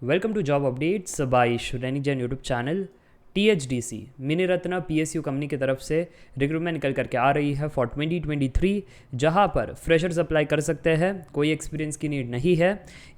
Welcome to job updates by Shreni Jain YouTube channel. THDC mini Ratna PSU company की तरफ से recruitment निकल करके आ रही है फॉर 2023, जहां पर फ्रेशर्स अप्लाई कर सकते हैं। कोई एक्सपीरियंस की नीड नहीं है।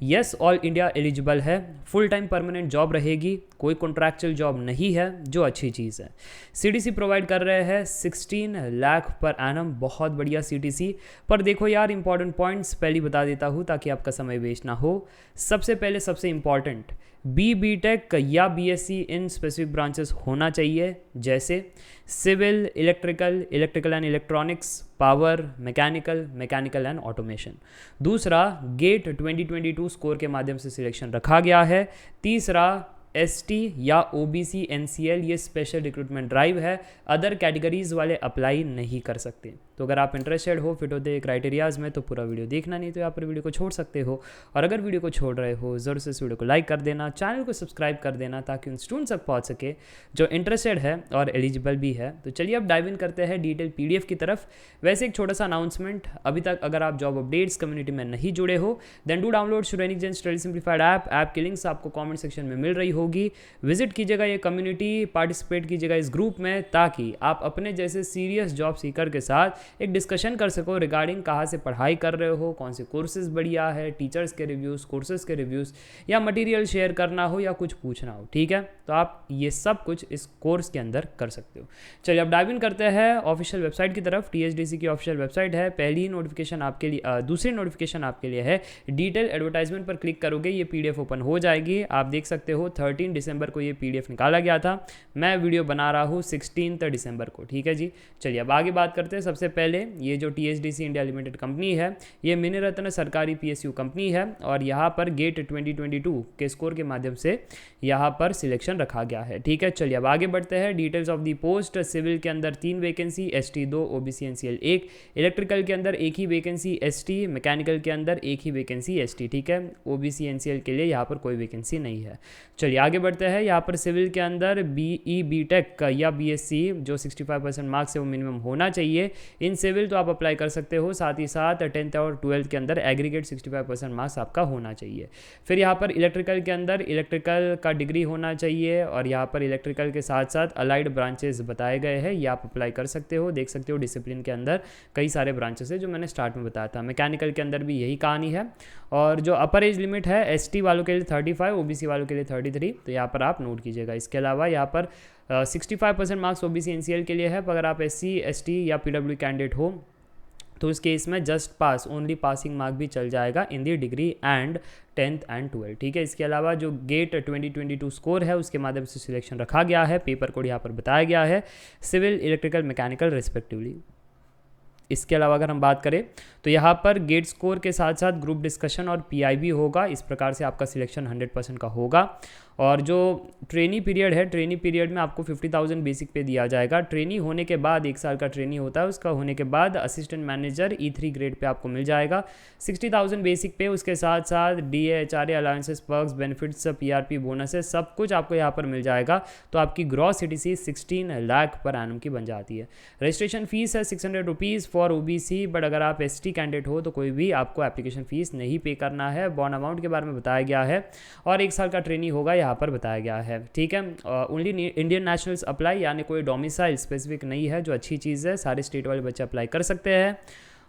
यस, ऑल इंडिया एलिजिबल है। फुल टाइम परमानेंट जॉब रहेगी, कोई कॉन्ट्रैक्चुअल जॉब नहीं है, जो अच्छी चीज़ है। CTC प्रोवाइड कर रहे हैं 16 लाख पर एनम, बहुत बढ़िया CTC। पर देखो यार, इंपॉर्टेंट पॉइंट्स पहले बता देता हूँ ताकि आपका समय वेस्ट ना हो। सबसे पहले सबसे इंपॉर्टेंट, BTech या BSc इन स्पेसिफिक ब्रांचेस होना चाहिए, जैसे civil, electrical and electronics, power, mechanical and automation. दूसरा, गेट 2022 स्कोर के माध्यम से सिलेक्शन रखा गया है। तीसरा, ST या OBC NCL, ये स्पेशल रिक्रूटमेंट ड्राइव है, अदर कैटेगरीज वाले अप्लाई नहीं कर सकते। तो अगर आप इंटरेस्टेड हो, फिट होते क्राइटेरियाज में, तो पूरा वीडियो देखना, नहीं तो यहाँ पर वीडियो को छोड़ सकते हो। और अगर वीडियो को छोड़ रहे हो, ज़रूर से इस वीडियो को लाइक कर देना, चैनल को सब्सक्राइब कर देना, ताकि उन स्टूडेंट्स तक पहुँच सके जो इंटरेस्टेड है और एलिजिबल भी है। तो चलिए अब डाइव इन करते हैं डिटेल PDF की तरफ। वैसे एक छोटा सा अनाउंसमेंट, अभी तक अगर आप जॉब अपडेट्स कम्युनिटी में नहीं जुड़े हो, देन डू डाउनलोड श्रेणी जैन स्टडी सिंप्लीफाइड ऐप की लिंक्स आपको कॉमेंट सेक्शन में मिल रही होगी। विजिट कीजिएगा ये कम्युनिटी, पार्टिसिपेट कीजिएगा इस ग्रुप में, ताकि आप अपने जैसे सीरियस जॉब सीकर के साथ एक डिस्कशन कर सको रिगार्डिंग कहाँ से पढ़ाई कर रहे हो, कौन से कोर्सेज बढ़िया है, टीचर्स के रिव्यूज़, कोर्सेज के रिव्यूज़, या मटेरियल शेयर करना हो या कुछ पूछना हो। ठीक है, तो आप ये सब कुछ इस कोर्स के अंदर कर सकते हो। चलिए अब डाइव इन करते हैं ऑफिशियल वेबसाइट की तरफ। THDC की ऑफिशियल वेबसाइट है। पहली नोटिफिकेशन आपके लिए, दूसरी नोटिफिकेशन आपके लिए है। डिटेल एडवर्टाइजमेंट पर क्लिक करोगे, ये PDF ओपन हो जाएगी। आप देख सकते हो 13 दिसंबर को ये PDF निकाला गया था। मैं वीडियो बना रहा हूँ 16 दिसंबर को। ठीक है जी, चलिए अब आगे बात करते हैं। सबसे पहले ये जो THDC इंडिया लिमिटेड कंपनी है, ये मिनी रत्न सरकारी PSU कंपनी है, और यहाँ पर गेट 2022 के स्कोर के माध्यम से यहाँ पर सिलेक्शन रखा गया है। ठीक है, चलिए अब आगे बढ़ते हैं। Details of the post, civil के अंदर 3 vacancy, ST 2, OBC NCL 1, electrical के अंदर 1 ही वैकेंसी ST, मैकेनिकल के अंदर 1 ही वैकेंसी ST। ठीक है, OBC NCL के लिए यहाँ पर कोई वैकेंसी नहीं है। चलिए आगे बढ़ते हैं। यहाँ पर सिविल के अंदर BTech या BSc जो 65% मार्क्स है वो मिनिमम होना चाहिए इन सिविल, तो आप अप्लाई कर सकते हो। साथ ही साथ 10th और 12th के अंदर एग्रीगेट 65% मार्क्स आपका होना चाहिए। फिर यहाँ पर इलेक्ट्रिकल के अंदर इलेक्ट्रिकल का डिग्री होना चाहिए, और यहाँ पर इलेक्ट्रिकल के साथ साथ अलाइड ब्रांचेस बताए गए हैं, ये आप अप्लाई कर सकते हो। देख सकते हो डिसिप्लिन के अंदर कई सारे ब्रांचेस है जो मैंने स्टार्ट में बताया था। मैकेनिकल के अंदर भी यही कहानी है। और जो अपर एज लिमिट है ST वालों के लिए 35, OBC वालों के लिए 33, तो यहाँ पर आप नोट कीजिएगा। इसके अलावा यहाँ पर 65% मार्क्स OBC NCL के लिए है। पर अगर आप SC ST या PW कैंडिडेट हो, तो इस केस में just pass, only passing mark भी चल जाएगा in the degree and 10th and 12th। ठीक है, इसके अलावा जो गेट 2022 स्कोर है उसके माध्यम से सिलेक्शन रखा गया है। पेपर कोड यहाँ पर बताया गया है, सिविल, इलेक्ट्रिकल, मैकेनिकल रिस्पेक्टिवली। इसके अलावा अगर हम बात करें तो यहाँ पर गेट स्कोर के साथ साथ ग्रुप डिस्कशन और PIB होगा। इस प्रकार से आपका सिलेक्शन 100% का होगा। और जो ट्रेनी पीरियड है, ट्रेनी पीरियड में आपको 50,000 बेसिक पे दिया जाएगा। ट्रेनी होने के बाद 1 साल का ट्रेनी होता है, उसका होने के बाद assistant manager E3 grade pay आपको मिल जाएगा 60,000 बेसिक पे। उसके साथ साथ DA HRA allowances, perks, benefits, PRP, bonuses, सब कुछ आपको यहाँ पर मिल जाएगा। तो आपकी gross CTC 16 lakh per annum की बन जाती है। रजिस्ट्रेशन फीस है 600 रुपीज़ फॉर OBC, बट अगर आप ST कैंडिडेट हो तो कोई भी आपको एप्लीकेशन फ़ीस नहीं पे करना है। बॉन्ड अमाउंट के बारे में बताया गया है, और 1 साल का ट्रेनी होगा यहाँ पर बताया गया है। ठीक है, ओनली इंडियन नेशनल्स अप्लाई, यानी कोई डोमिसाइल स्पेसिफिक नहीं है, जो अच्छी चीज़ है। सारे स्टेट वाले बच्चे अप्लाई कर सकते हैं।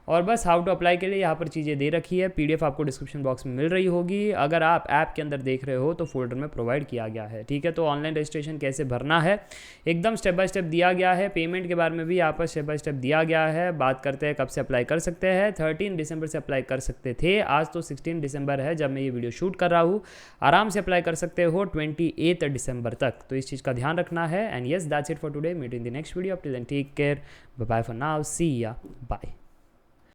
और बस हाउ टू अप्लाई के लिए यहाँ पर चीज़ें दे रखी है। PDF आपको डिस्क्रिप्शन बॉक्स में मिल रही होगी। अगर आप ऐप के अंदर देख रहे हो तो फोल्डर में प्रोवाइड किया गया है। ठीक है, तो ऑनलाइन रजिस्ट्रेशन कैसे भरना है एकदम स्टेप बाय स्टेप दिया गया है। पेमेंट के बारे में भी यहाँ पर स्टेप बाय स्टेप दिया गया है। बात करते हैं कब से अप्लाई कर सकते हैं। 13 दिसंबर से अप्लाई कर सकते थे, आज तो 16 दिसंबर है जब मैं ये वीडियो शूट कर रहा हूँ। आराम से अप्लाई कर सकते हो 28 दिसंबर तक, तो इस चीज़ का ध्यान रखना है। And yes, that's it for today. Meet in the next video. Up till then take care, bye bye for now, see ya bye.